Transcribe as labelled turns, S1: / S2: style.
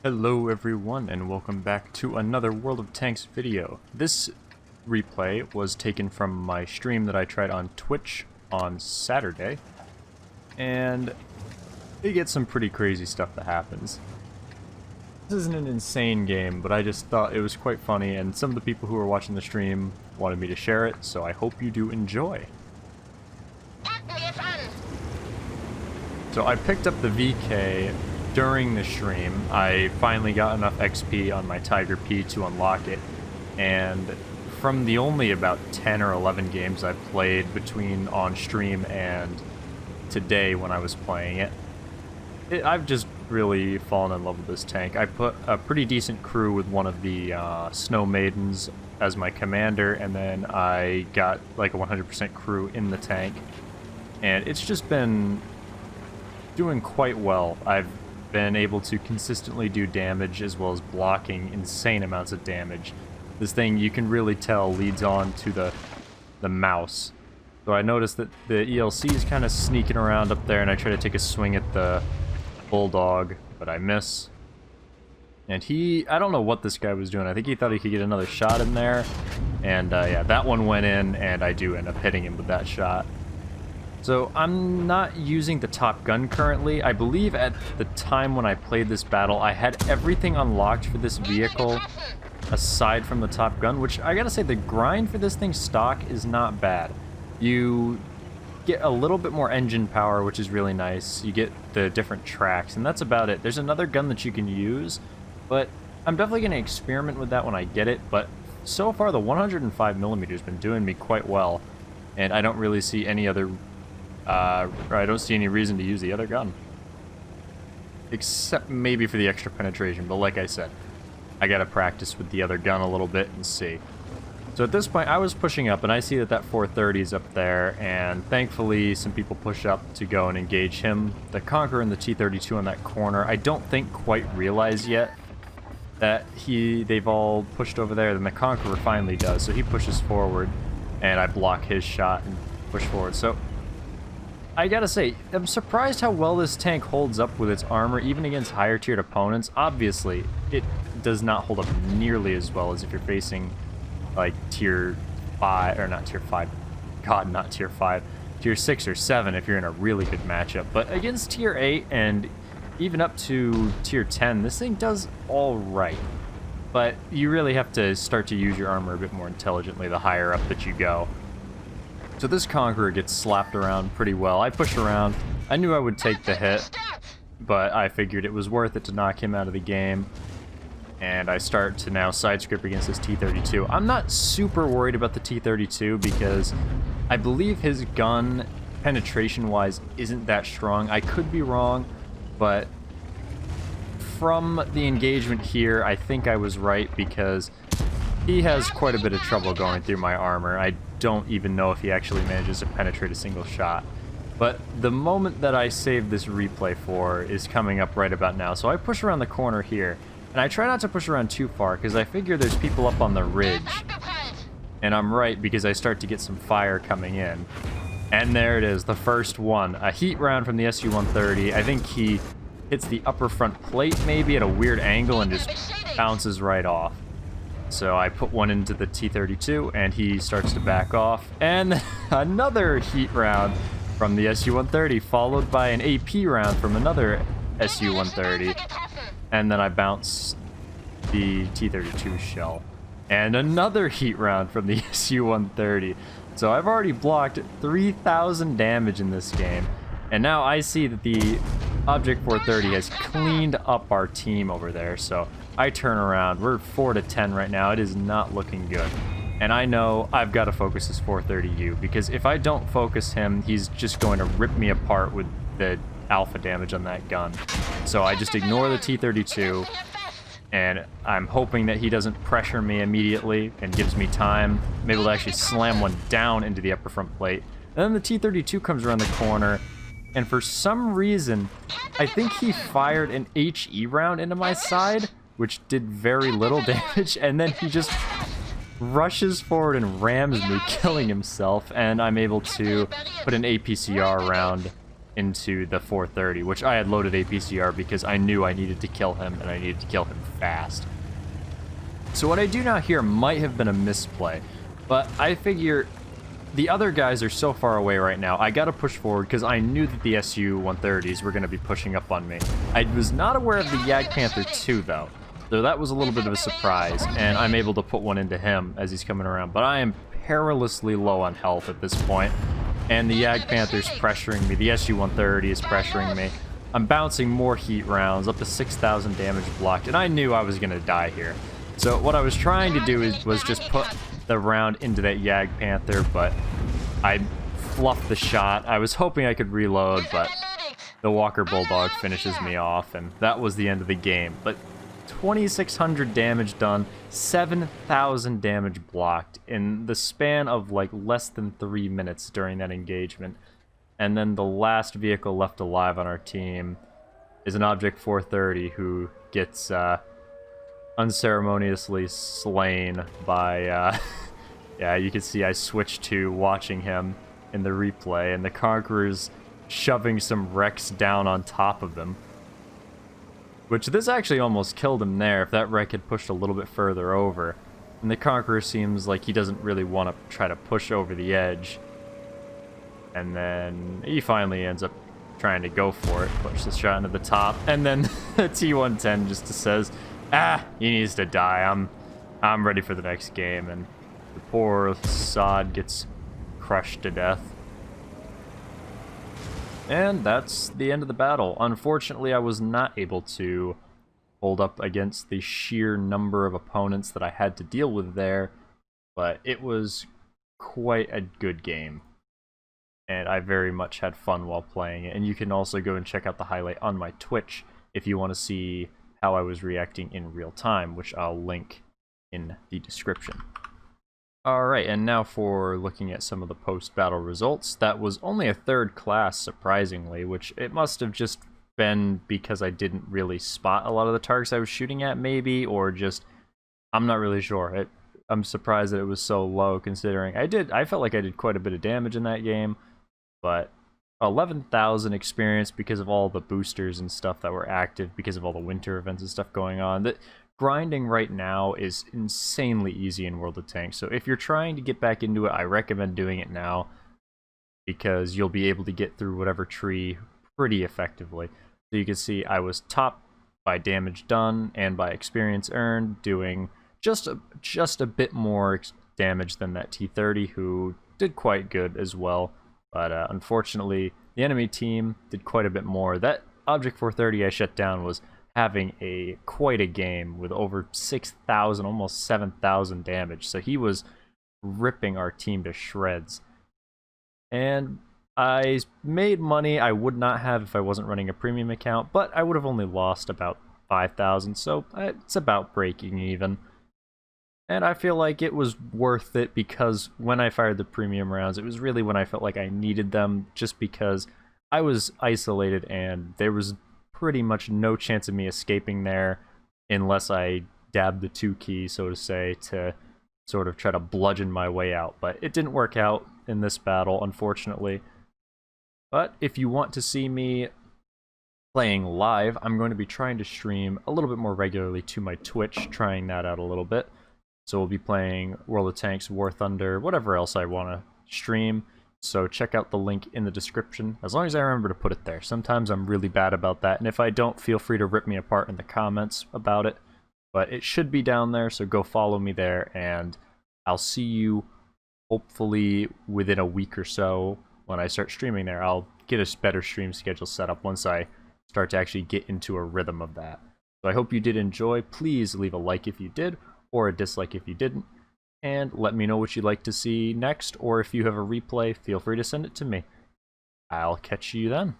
S1: Hello everyone and welcome back to another World of Tanks video. This replay was taken from my stream that I tried on Twitch on Saturday, and you get some pretty crazy stuff that happens. This isn't an insane game, but I just thought it was quite funny, and some of the people who were watching the stream wanted me to share it, so I hope you do enjoy. So I picked up the VK during the stream. I finally got enough XP on my Tiger P to unlock it, and from the only about 10 or 11 games I've played between on stream and today when I was playing it, I've just really fallen in love with this tank. I put a pretty decent crew with one of the Snow Maidens as my commander, and then I got like a 100% crew in the tank, and it's just been doing quite well. I've been able to consistently do damage as well as blocking insane amounts of damage. This thing, you can really tell, leads on to the mouse. So I noticed that the ELC is kind of sneaking around up there, and I try to take a swing at the Bulldog, but I miss. And I don't know what this guy was doing. I think he thought he could get another shot in there, and yeah, that one went in, and I do end up hitting him with that shot. So I'm not using the Top Gun currently. I believe at the time when I played this battle, I had everything unlocked for this vehicle aside from the Top Gun, which I gotta say, the grind for this thing stock is not bad. You get a little bit more engine power, which is really nice. You get the different tracks, and that's about it. There's another gun that you can use, but I'm definitely gonna experiment with that when I get it. But so far, the 105mm has been doing me quite well, and I don't really see any other I don't see any reason to use the other gun. Except maybe for the extra penetration, but like I said, I gotta practice with the other gun a little bit and see. So at this point, I was pushing up, and I see that 430 is up there, and thankfully some people push up to go and engage him. The Conqueror and the T-32 on that corner, I don't think quite realize yet that they've all pushed over there. Then the Conqueror finally does, so he pushes forward, and I block his shot and push forward. So I gotta say, I'm surprised how well this tank holds up with its armor, even against higher tiered opponents. Obviously, it does not hold up nearly as well as if you're facing, like, tier 5, or not tier 5, god, not tier 5, tier 6 or 7 if you're in a really good matchup. But against tier 8 and even up to tier 10, this thing does alright. But you really have to start to use your armor a bit more intelligently the higher up that you go. So this Conqueror gets slapped around pretty well. I push around. I knew I would take the hit, but I figured it was worth it to knock him out of the game. And I start to now side script against this T-32. I'm not super worried about the T-32 because I believe his gun, penetration-wise, isn't that strong. I could be wrong, but from the engagement here, I think I was right because he has quite a bit of trouble going through my armor. I don't even know if he actually manages to penetrate a single shot. But the moment that I saved this replay for is coming up right about now. So I push around the corner here, and I try not to push around too far because I figure there's people up on the ridge. And I'm right because I start to get some fire coming in. And there it is, the first one. A heat round from the Su-130. I think he hits the upper front plate maybe at a weird angle and just bounces right off. So I put one into the T-32, and he starts to back off. And another heat round from the Su-130, followed by an AP round from another Su-130. And then I bounce the T-32 shell. And another heat round from the Su-130. So I've already blocked 3,000 damage in this game. And now I see that the Object 430 has cleaned up our team over there, so I turn around. We're 4-10 right now. It is not looking good. And I know I've got to focus this 430U, because if I don't focus him, he's just going to rip me apart with the alpha damage on that gun. So I just ignore the T-32, and I'm hoping that he doesn't pressure me immediately and gives me time. I'm able to actually slam one down into the upper front plate. And then the T-32 comes around the corner, and for some reason, I think he fired an HE round into my side, which did very little damage, and then he just rushes forward and rams me, killing himself, and I'm able to put an APCR round into the 430, which I had loaded APCR because I knew I needed to kill him, and I needed to kill him fast. So what I do now here might have been a misplay, but I figure the other guys are so far away right now, I gotta push forward because I knew that the SU-130s were gonna be pushing up on me. I was not aware of the Jagdpanther 2 though, so that was a little bit of a surprise, and I'm able to put one into him as he's coming around, but I am perilously low on health at this point, and the Jagdpanther's pressuring me, the SU-130 is pressuring me. I'm bouncing more heat rounds, up to 6,000 damage blocked, and I knew I was gonna die here. So what I was trying to do was just put the round into that Jagdpanther, but I fluffed the shot. I was hoping I could reload, but the Walker Bulldog finishes me off, and that was the end of the game. But 2,600 damage done, 7,000 damage blocked in the span of like less than 3 minutes during that engagement. And then the last vehicle left alive on our team is an Object 430 who gets unceremoniously slain by yeah, you can see I switched to watching him in the replay, and the Conqueror's shoving some wrecks down on top of them, which this actually almost killed him there if that wreck had pushed a little bit further over. And the Conqueror seems like he doesn't really want to try to push over the edge, and then he finally ends up trying to go for it, push the shot into the top, and then the T-110 just says, ah, he needs to die. I'm ready for the next game, and the poor sod gets crushed to death. And that's the end of the battle. Unfortunately, I was not able to hold up against the sheer number of opponents that I had to deal with there, but it was quite a good game, and I very much had fun while playing it. And you can also go and check out the highlight on my Twitch if you want to see how I was reacting in real time, which I'll link in the description. Alright, and now for looking at some of the post-battle results. That was only a third class, surprisingly, which it must have just been because I didn't really spot a lot of the targets I was shooting at, maybe, or just, I'm not really sure. I'm surprised that it was so low, considering I felt like I did quite a bit of damage in that game, but 11,000 experience because of all the boosters and stuff that were active, because of all the winter events and stuff going on. That grinding right now is insanely easy in World of Tanks, so if you're trying to get back into it, I recommend doing it now, because you'll be able to get through whatever tree pretty effectively. So you can see I was top by damage done and by experience earned, doing just a bit more damage than that T-30, who did quite good as well. But unfortunately, the enemy team did quite a bit more. That Object 430 I shut down was having quite a game with over 6,000, almost 7,000 damage. So he was ripping our team to shreds. And I made money I would not have if I wasn't running a premium account, but I would have only lost about 5,000, so it's about breaking even. And I feel like it was worth it because when I fired the premium rounds, it was really when I felt like I needed them, just because I was isolated and there was pretty much no chance of me escaping there unless I dabbed the 2 key, so to say, to sort of try to bludgeon my way out. But it didn't work out in this battle, unfortunately. But if you want to see me playing live, I'm going to be trying to stream a little bit more regularly to my Twitch, trying that out a little bit. So we'll be playing World of Tanks, War Thunder, whatever else I want to stream. So check out the link in the description, as long as I remember to put it there. Sometimes I'm really bad about that, and if I don't, feel free to rip me apart in the comments about it. But it should be down there, so go follow me there, and I'll see you hopefully within a week or so when I start streaming there. I'll get a better stream schedule set up once I start to actually get into a rhythm of that. So I hope you did enjoy. Please leave a like if you did, or a dislike if you didn't, and let me know what you'd like to see next, or if you have a replay, feel free to send it to me. I'll catch you then.